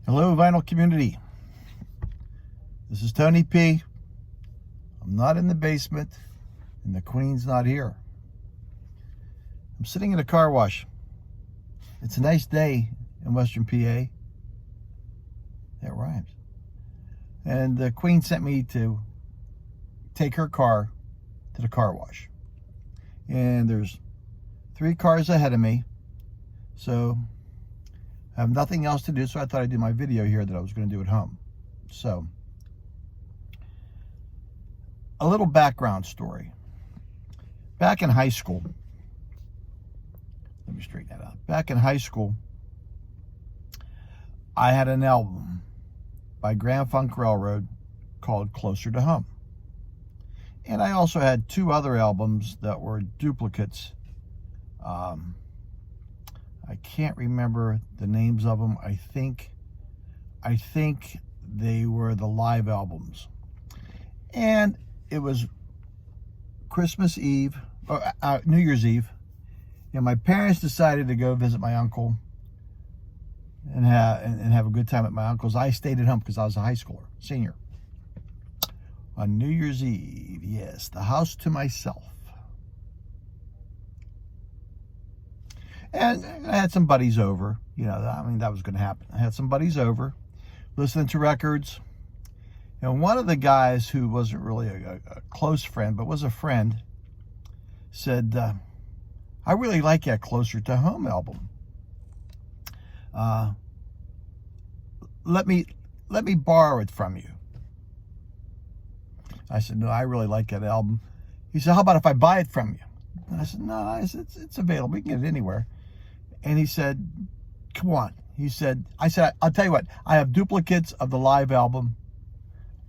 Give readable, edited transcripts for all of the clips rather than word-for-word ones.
Hello, vinyl community. This is Tony P. I'm not in the basement, and the Queen's not here. I'm sitting in a car wash. It's a nice day in Western PA. That rhymes. And the Queen sent me to take her car to the car wash. And there's 3 cars ahead of me. So I have nothing else to do, so I thought I'd do my video here that I was going to do at home. So, a little background story. Back in high school, let me straighten that out. Back in high school, I had an album by Grand Funk Railroad called Closer to Home. And I also had 2 other albums that were duplicates. I can't remember the names of them. I think they were the live albums. And it was Christmas Eve, or New Year's Eve, and my parents decided to go visit my uncle and have a good time at my uncle's. I stayed at home because I was a high schooler, senior. On New Year's Eve, yes, the house to myself. And I had some buddies over, that was going to happen. I had some buddies over, listening to records. And one of the guys who wasn't really a close friend, but was a friend, said, I really like that Closer to Home album. Let me borrow it from you. I said, no, I really like that album. He said, how about if I buy it from you? And I said, no, it's available. You can get it anywhere. And he said, come on. I said, I'll tell you what, I have duplicates of the live album.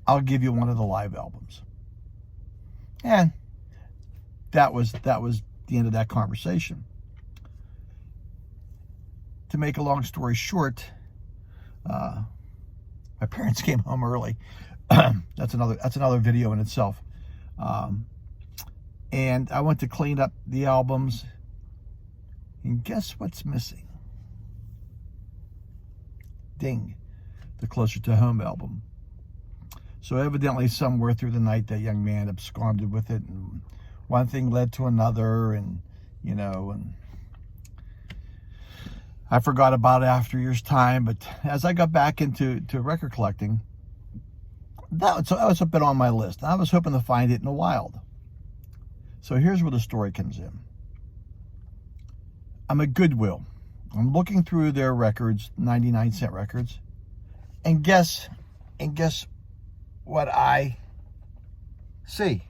I'll give you one of the live albums. And that was the end of that conversation. To make a long story short, my parents came home early. That's another video in itself. And I went to clean up the albums. And guess what's missing? Ding, the Closer to Home album. So evidently somewhere through the night, that young man absconded with it, and one thing led to another, and I forgot about it after a year's time. But as I got back into record collecting, that was a bit on my list. I was hoping to find it in the wild. So here's where the story comes in. I'm at Goodwill. I'm looking through their records, 99-cent records, and guess what I see?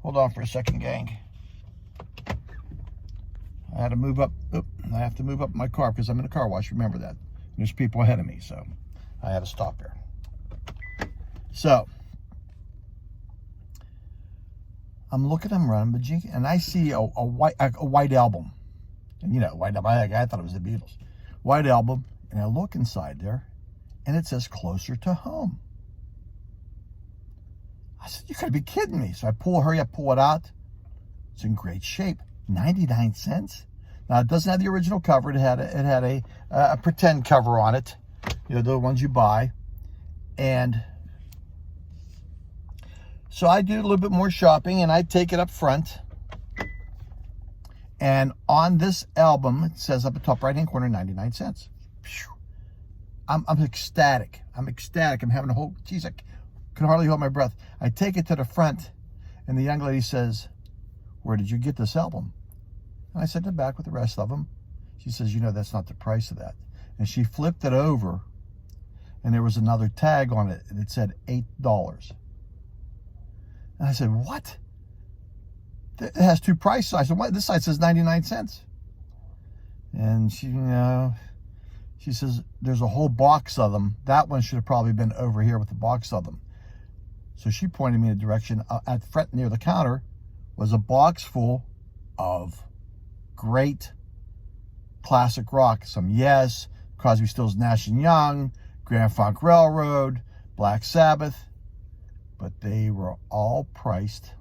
Hold on for a second, gang. I had to move up. I have to move up my car because I'm in a car wash. Remember that. There's people ahead of me, so I had to stop there. So I'm looking at them running, and I see a white album. And white album, I thought it was the Beatles. White album, and I look inside there, and it says Closer to Home. I said, you gotta be kidding me. So I hurry up, pull it out. It's in great shape. 99 cents. Now, it doesn't have the original cover. It had a pretend cover on it. The ones you buy. And so I do a little bit more shopping, and I take it up front. And on this album, it says up at the top right-hand corner, 99 cents. I'm ecstatic. I'm having a whole, geez, I can hardly hold my breath. I take it to the front, and the young lady says, where did you get this album? And I sent it back with the rest of them. She says, that's not the price of that. And she flipped it over, and there was another tag on it, and it said $8. And I said, what? It has 2 prices. I said, what? This side says 99 cents. And she says, there's a whole box of them. That one should have probably been over here with the box of them. So she pointed me in a direction. At the front near the counter was a box full of great classic rock. Some Yes, Crosby, Stills, Nash & Young, Grand Funk Railroad, Black Sabbath. But they were all priced.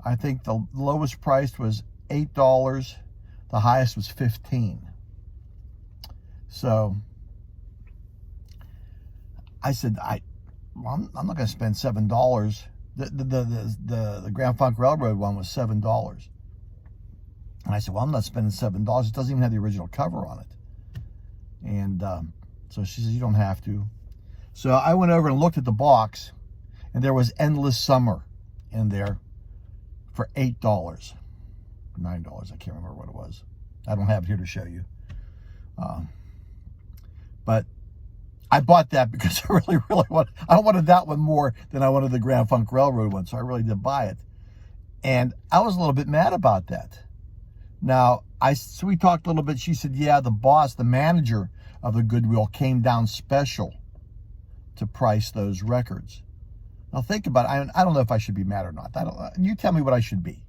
I think the lowest priced was $8. The highest was $15. So I said, I'm not going to spend $7. The Grand Funk Railroad one was $7. And I said, well, I'm not spending $7. It doesn't even have the original cover on it. And so she says, you don't have to. So I went over and looked at the box, and there was Endless Summer in there for $8. $9, I can't remember what it was. I don't have it here to show you. But I bought that because I really wanted that one more than I wanted the Grand Funk Railroad one, so I really did buy it. And I was a little bit mad about that. Now, so we talked a little bit. She said, yeah, the boss, the manager of the Goodwill came down special to price those records. Now think about it. I don't know if I should be mad or not. You tell me what I should be.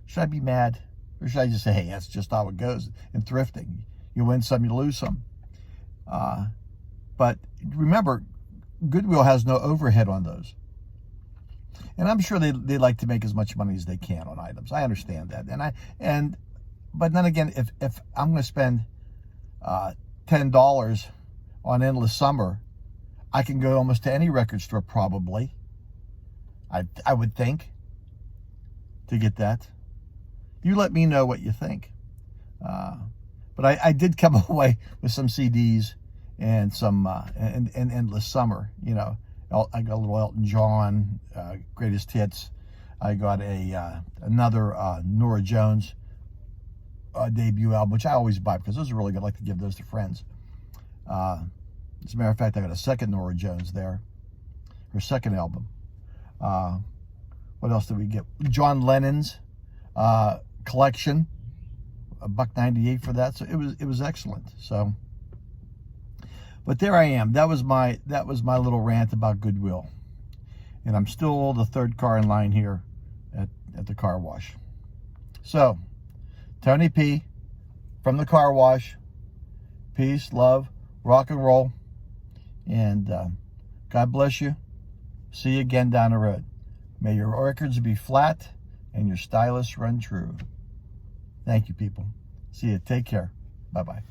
Should I be mad? Or should I just say, hey, that's just how it goes in thrifting. You win some, you lose some. But remember, Goodwill has no overhead on those. And I'm sure they like to make as much money as they can on items. I understand that. But then again, if I'm going to spend $10 on Endless Summer, I can go almost to any record store probably. I would think, to get that. You let me know what you think. But I did come away with some CDs and some and Endless Summer. You know, I got a little Elton John, Greatest Hits. I got another Norah Jones debut album, which I always buy because those are really good. I like to give those to friends. As a matter of fact, I got a second Norah Jones there, her second album. What else did we get? John Lennon's collection, $1.98 for that. So it was excellent. So, but there I am. That was my little rant about Goodwill, and I'm still the third car in line here at the car wash. So, Tony P from the car wash. Peace, love, rock and roll, and God bless you. See you again down the road. May your records be flat and your stylists run true. Thank you, people. See you. Take care. Bye-bye.